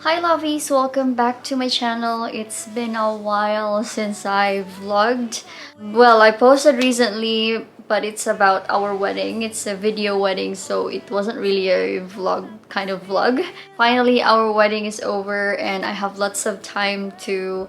Hi lovies, welcome back to my channel. It's been a while since I vlogged. Well, I posted recently, but it's about our wedding. It's a video wedding, so it wasn't really a vlog kind of vlog. Finally, our wedding is over and I have lots of time to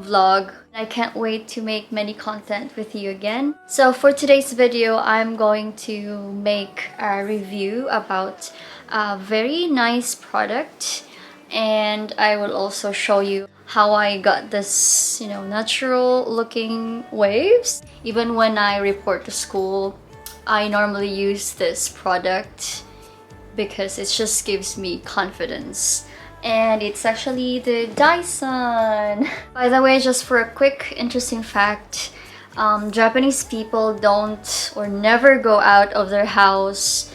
vlog. I can't wait to make many content with you again. So for today's video, I'm going to make a review about a very nice product, and I will also show you how I got this, natural looking waves. Even when I report to school, I normally use this product because it just gives me confidence. And it's actually the Dyson. By the way, just for a quick interesting fact, Japanese people don't or never go out of their house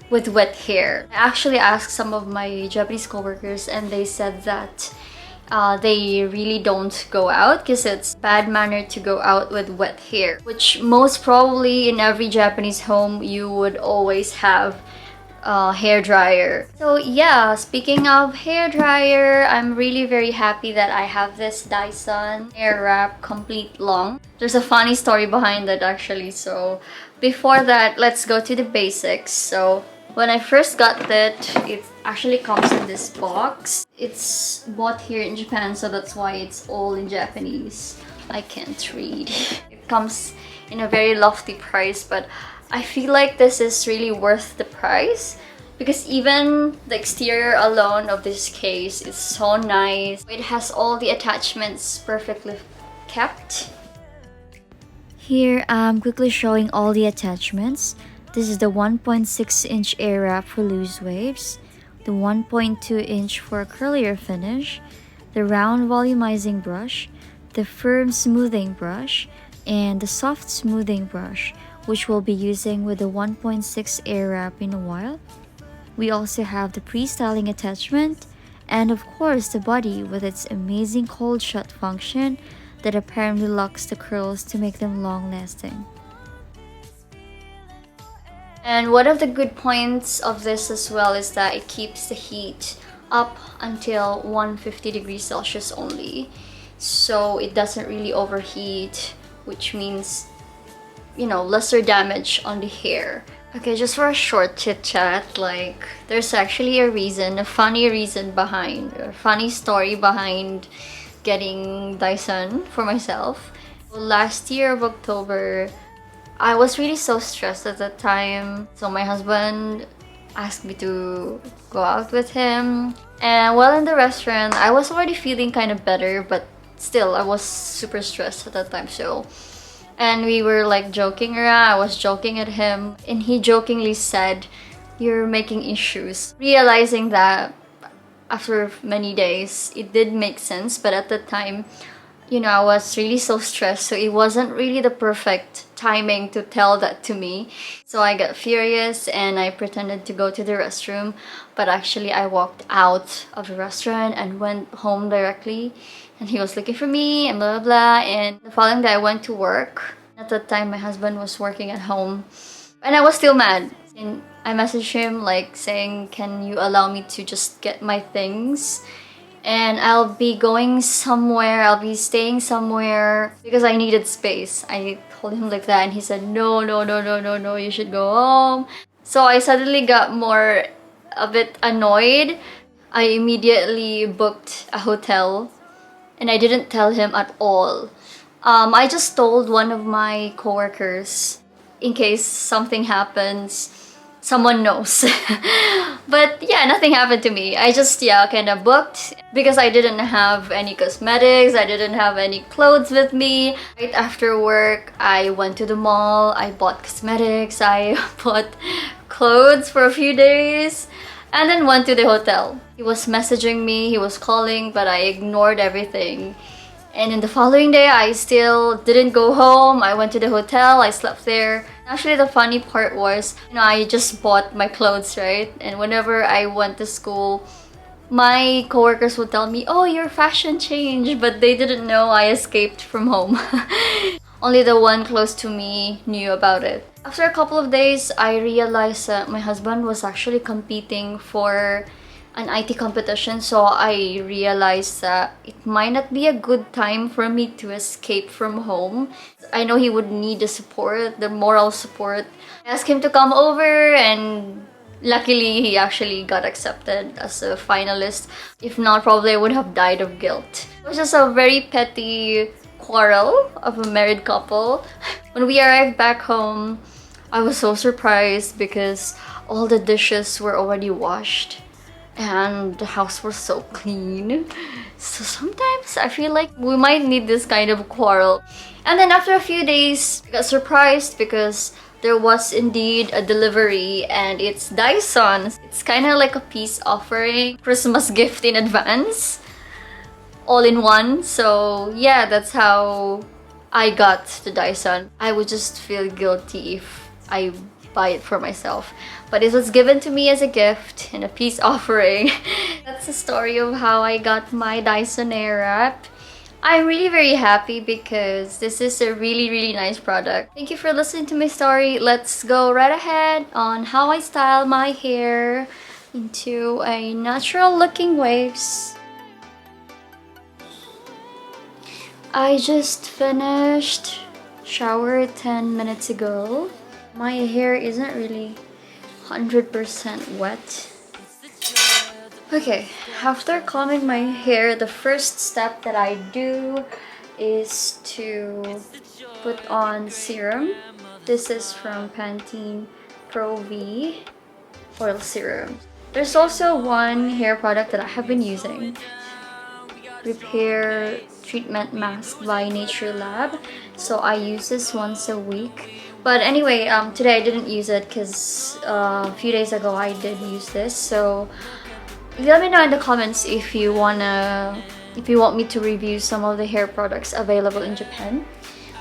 with wet hair. I actually asked some of my Japanese coworkers and they said that they really don't go out because it's bad manner to go out with wet hair, which most probably in every Japanese home you would always have hair dryer. So yeah, speaking of hair dryer, I'm really very happy that I have this Dyson Airwrap Complete Long. There's a funny story behind that actually, so before that, let's go to the basics. So when I first got it actually comes in this box. It's bought here in Japan, so that's why it's all in Japanese. I can't read. It comes in a very lofty price, but I feel like this is really worth the price because even the exterior alone of this case is so nice. It has all the attachments perfectly kept. Here I'm quickly showing all the attachments. This is the 1.6-inch air wrap for loose waves, the 1.2-inch for a curlier finish, the round volumizing brush, the firm smoothing brush, and the soft smoothing brush, which we'll be using with the 1.6 air wrap in a while. We also have the pre-styling attachment, and of course the body with its amazing cold shut function that apparently locks the curls to make them long-lasting. And one of the good points of this as well is that it keeps the heat up until 150 degrees Celsius only. So it doesn't really overheat, which means, lesser damage on the hair. Okay, just for a short chit chat, there's actually a funny story behind getting Dyson for myself. Last year of October, I was really so stressed at that time, so my husband asked me to go out with him. And while in the restaurant, I was already feeling kind of better, but still, I was super stressed at that time. And we were joking around. I was joking at him, and he jokingly said, "You're making issues." Realizing that after many days, it did make sense, but at the time, I was really so stressed, so it wasn't really the perfect timing to tell that to me. So I got furious and I pretended to go to the restroom, but actually I walked out of the restaurant and went home directly, and he was looking for me and blah blah blah. And the following day I went to work. At that time my husband was working at home and I was still mad, and I messaged him saying, "Can you allow me to just get my things? And I'll be going somewhere, I'll be staying somewhere," because I needed space. I told him like that and he said, no, you should go home. So I suddenly got a bit annoyed. I immediately booked a hotel and I didn't tell him at all. I just told one of my coworkers in case something happens, someone knows. But yeah, nothing happened to me. I just kind of booked because I didn't have any cosmetics, I didn't have any clothes with me. Right after work, I went to the mall, I bought cosmetics, I bought clothes for a few days, and then went to the hotel. He was messaging me, he was calling, but I ignored everything. And in the following day, I still didn't go home. I went to the hotel, I slept there. Actually, the funny part was, I just bought my clothes, right? And whenever I went to school, my coworkers would tell me, "Oh, your fashion changed," but they didn't know I escaped from home. Only the one close to me knew about it. After a couple of days, I realized that my husband was actually competing for an IT competition, so I realized that it might not be a good time for me to escape from home. I know he would need the support, the moral support. I asked him to come over, and luckily he actually got accepted as a finalist. If not, probably I would have died of guilt. It was just a very petty quarrel of a married couple. When we arrived back home, I was so surprised because all the dishes were already washed and the house was so clean. So sometimes I feel like we might need this kind of quarrel. And then after a few days, I got surprised because there was indeed a delivery, and it's Dyson. It's kind of like a peace offering, Christmas gift in advance, all in one. So yeah, that's how I got the Dyson. I would just feel guilty if I buy it for myself, but it was given to me as a gift and a peace offering. That's the story of how I got my Dyson Airwrap. I'm really very happy because this is a really nice product. Thank you for listening to my story. Let's go right ahead on how I style my hair into a natural looking waves. I just finished shower 10 minutes ago. My hair isn't really 100% wet. Okay, after combing my hair, the first step that I do is to put on serum. This is from Pantene Pro V Oil Serum. There's also one hair product that I have been using. Repair Treatment Mask by Nature Lab. So I use this once a week. But anyway, today I didn't use it because a few days ago I did use this. So let me know in the comments if you want me to review some of the hair products available in Japan.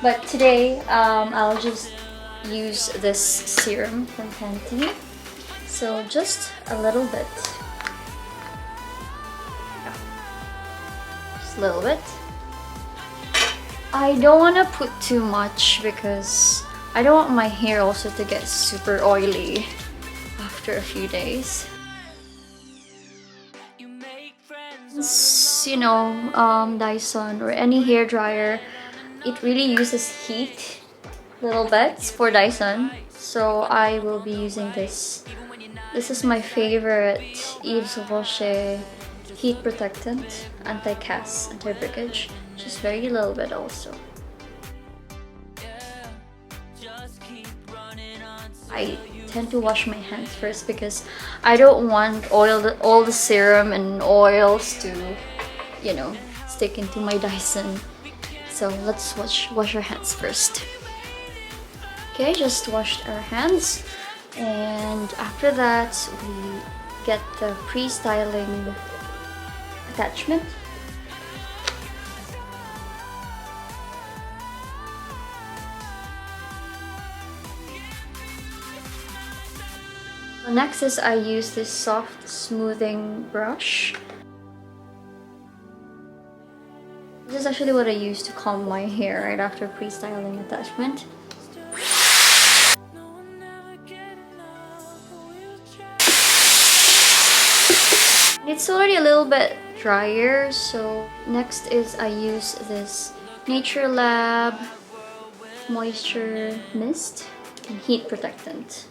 But today I'll just use this serum from Pantene. So just a little bit. Just a little bit. I don't want to put too much because I don't want my hair also to get super oily after a few days. You know, Dyson or any hair dryer, it really uses heat little bits for Dyson. So I will be using this. This is my favorite Yves Rocher heat protectant, anti-cast, anti-breakage. Just very little bit also. I tend to wash my hands first because I don't want all the serum and oils to, you know, stick into my Dyson. So let's wash our hands first. Okay, just washed our hands, and after that we get the pre-styling attachment. Next is I use this soft smoothing brush. This is actually what I use to comb my hair right after pre-styling attachment. It's already a little bit drier, so next is I use this Nature Lab Moisture Mist and Heat Protectant.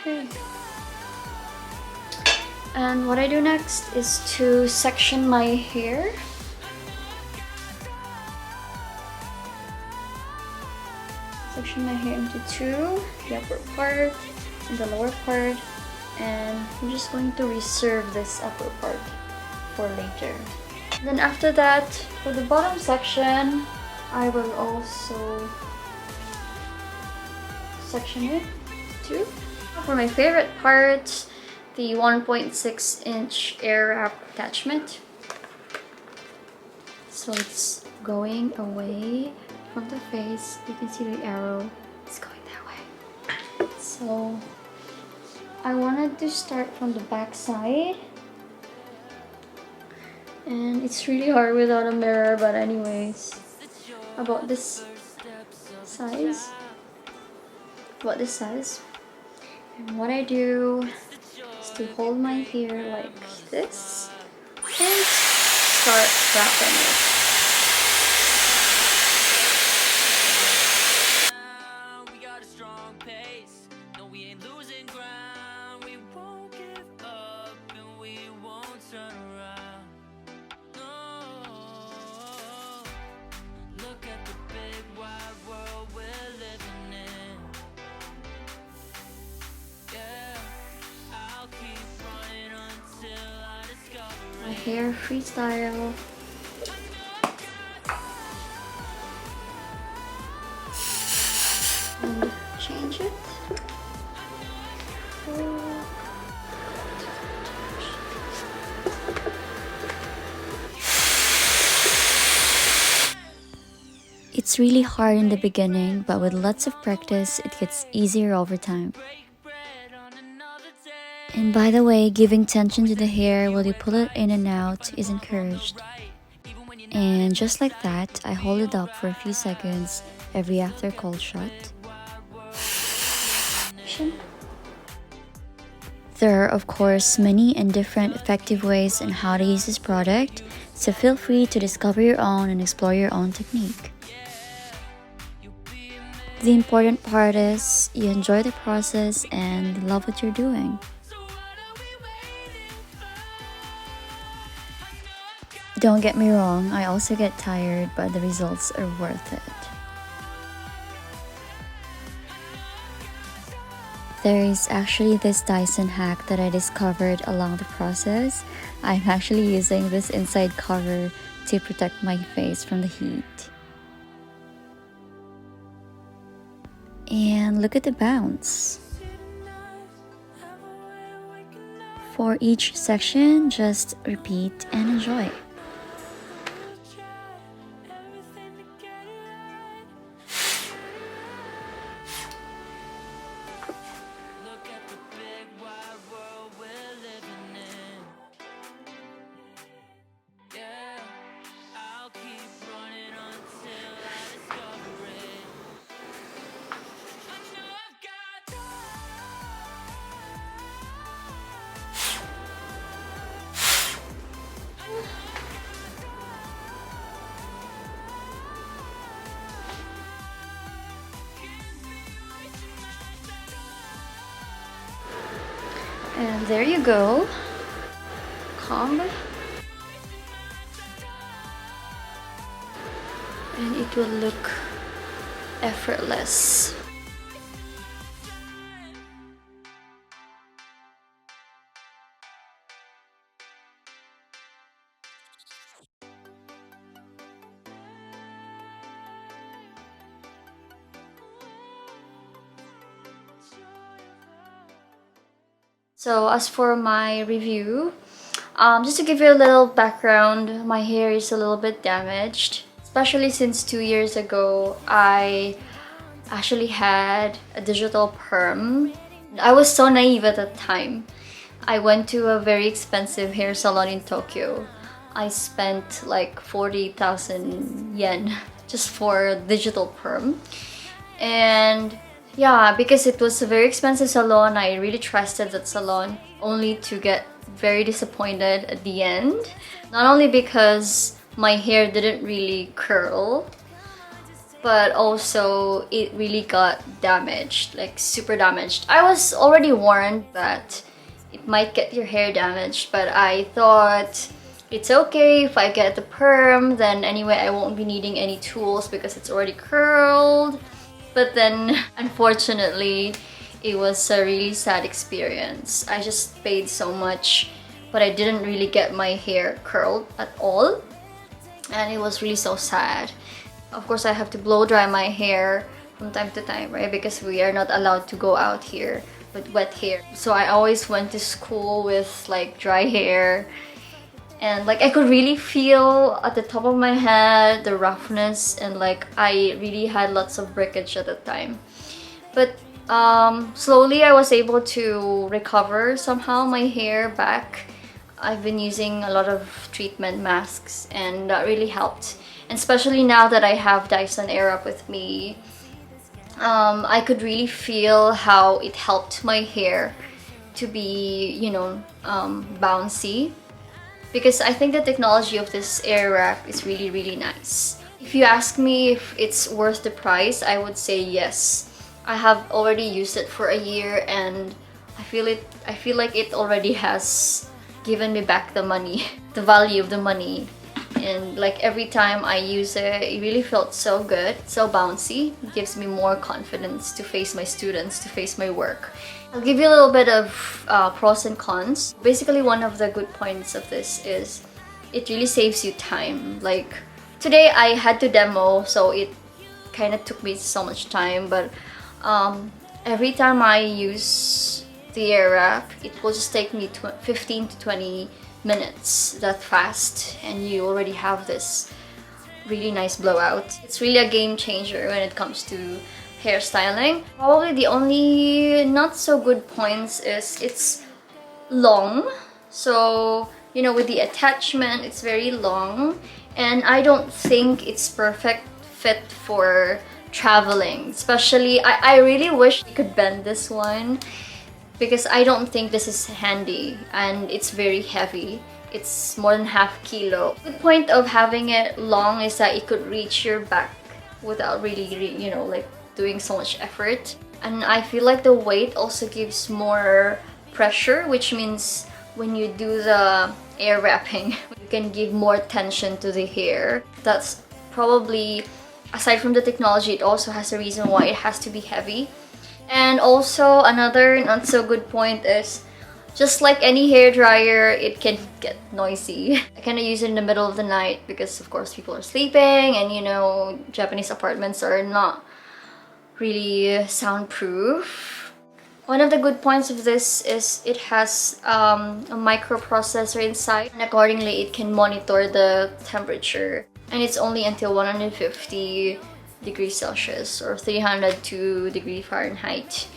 Okay. And what I do next is to section my hair. Section my hair into two, the upper part and the lower part, and I'm just going to reserve this upper part for later. Then after that, for the bottom section, I will also section it too. For my favorite part, the 1.6-inch Airwrap attachment. So it's going away from the face. You can see the arrow. It's going that way. So I wanted to start from the back side. And it's really hard without a mirror, but anyways. About this size, what this says. And what I do is to hold my hair like this and start wrapping it. My hair freestyle. And change it. It's really hard in the beginning, but with lots of practice, it gets easier over time. And by the way, giving tension to the hair while you pull it in and out is encouraged. And just like that, I hold it up for a few seconds every after cold shot. There are of course many and different effective ways on how to use this product, so feel free to discover your own and explore your own technique. The important part is you enjoy the process and love what you're doing. Don't get me wrong, I also get tired, but the results are worth it. There is actually this Dyson hack that I discovered along the process. I'm actually using this inside cover to protect my face from the heat. And look at the bounce. For each section, just repeat and enjoy. And there you go. Comb. And it will look effortless. So as for my review, just to give you a little background, my hair is a little bit damaged, especially since 2 years ago I actually had a digital perm. I was so naive at the time. I went to a very expensive hair salon in Tokyo. I spent like 40,000 yen just for digital perm. And yeah, because it was a very expensive salon, I really trusted that salon, only to get very disappointed at the end. Not only because my hair didn't really curl, but also it really got damaged, like super damaged. I was already warned that it might get your hair damaged, but I thought it's okay if I get the perm, then anyway I won't be needing any tools because it's already curled. But then, unfortunately, it was a really sad experience. I just paid so much, but I didn't really get my hair curled at all. And it was really so sad. Of course, I have to blow dry my hair from time to time, right? Because we are not allowed to go out here with wet hair. So I always went to school with like dry hair. And like I could really feel at the top of my head the roughness, and like I really had lots of breakage at the time. But slowly I was able to recover somehow my hair back. I've been using a lot of treatment masks and that really helped. And especially now that I have Dyson Airwrap with me, I could really feel how it helped my hair to be, bouncy. Because I think the technology of this air wrap is really, really nice. If you ask me if it's worth the price, I would say yes. I have already used it for a year and I feel like it already has given me back the money, the value of the money. And like every time I use it, it really felt so good, so bouncy. It gives me more confidence to face my students, to face my work. I'll give you a little bit of pros and cons. Basically, one of the good points of this is it really saves you time. Like today I had to demo, so it kind of took me so much time, but every time I use the air wrap, it will just take me 15 to 20 minutes, that fast, and you already have this really nice blowout. It's really a game changer when it comes to hairstyling. Probably the only not so good points is it's long. So, with the attachment, it's very long, and I don't think it's perfect fit for traveling. Especially, I really wish I could bend this one because I don't think this is handy, and it's very heavy. It's more than half kilo. The point of having it long is that it could reach your back without really, like doing so much effort. And I feel like the weight also gives more pressure, which means when you do the air wrapping, you can give more tension to the hair. That's probably, aside from the technology, it also has a reason why it has to be heavy. And also another not so good point is, just like any hair dryer, it can get noisy. I kind of use it in the middle of the night because of course people are sleeping, and Japanese apartments are not really soundproof. One of the good points of this is it has a microprocessor inside, and accordingly it can monitor the temperature, and it's only until 150 degrees Celsius or 302 degrees Fahrenheit.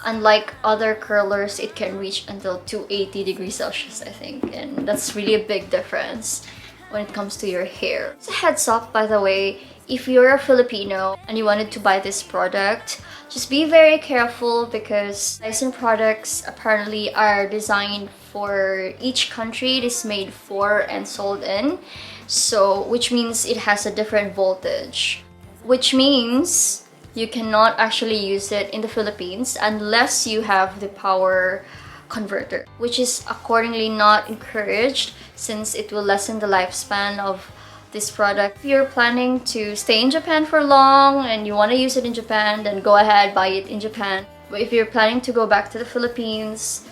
Unlike other curlers, it can reach until 280 degrees Celsius, I think, and that's really a big difference when it comes to your hair. Just a heads up, by the way, if you're a Filipino and you wanted to buy this product, just be very careful because Dyson products apparently are designed for each country it is made for and sold in, so which means it has a different voltage, which means you cannot actually use it in the Philippines unless you have the power converter, which is accordingly not encouraged since it will lessen the lifespan of this product. If you're planning to stay in Japan for long and you want to use it in Japan, then go ahead, buy it in Japan. But if you're planning to go back to the Philippines,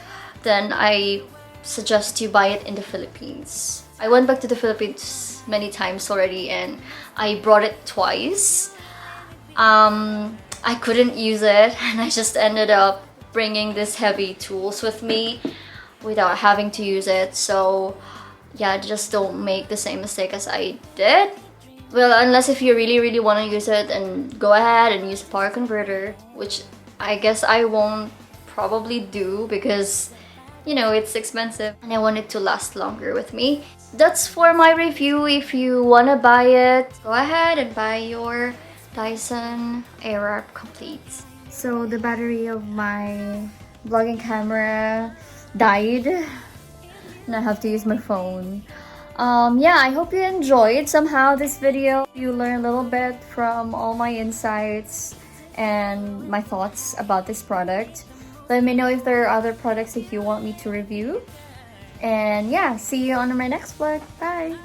then I suggest you buy it in the Philippines. I went back to the Philippines many times already and I brought it twice. I couldn't use it and I just ended up bringing this heavy tools with me without having to use it. So yeah, just don't make the same mistake as I did. Well, unless if you really want to use it, and go ahead and use a power converter, which I guess I won't probably do because it's expensive and I want it to last longer with me. That's for my review. If you want to buy it, go ahead and buy your Dyson Airwrap Complete. So the battery of my vlogging camera died and I have to use my phone. Yeah, I hope you enjoyed somehow this video. You learned a little bit from all my insights and my thoughts about this product. Let me know if there are other products that you want me to review. And yeah, see you on my next vlog. Bye!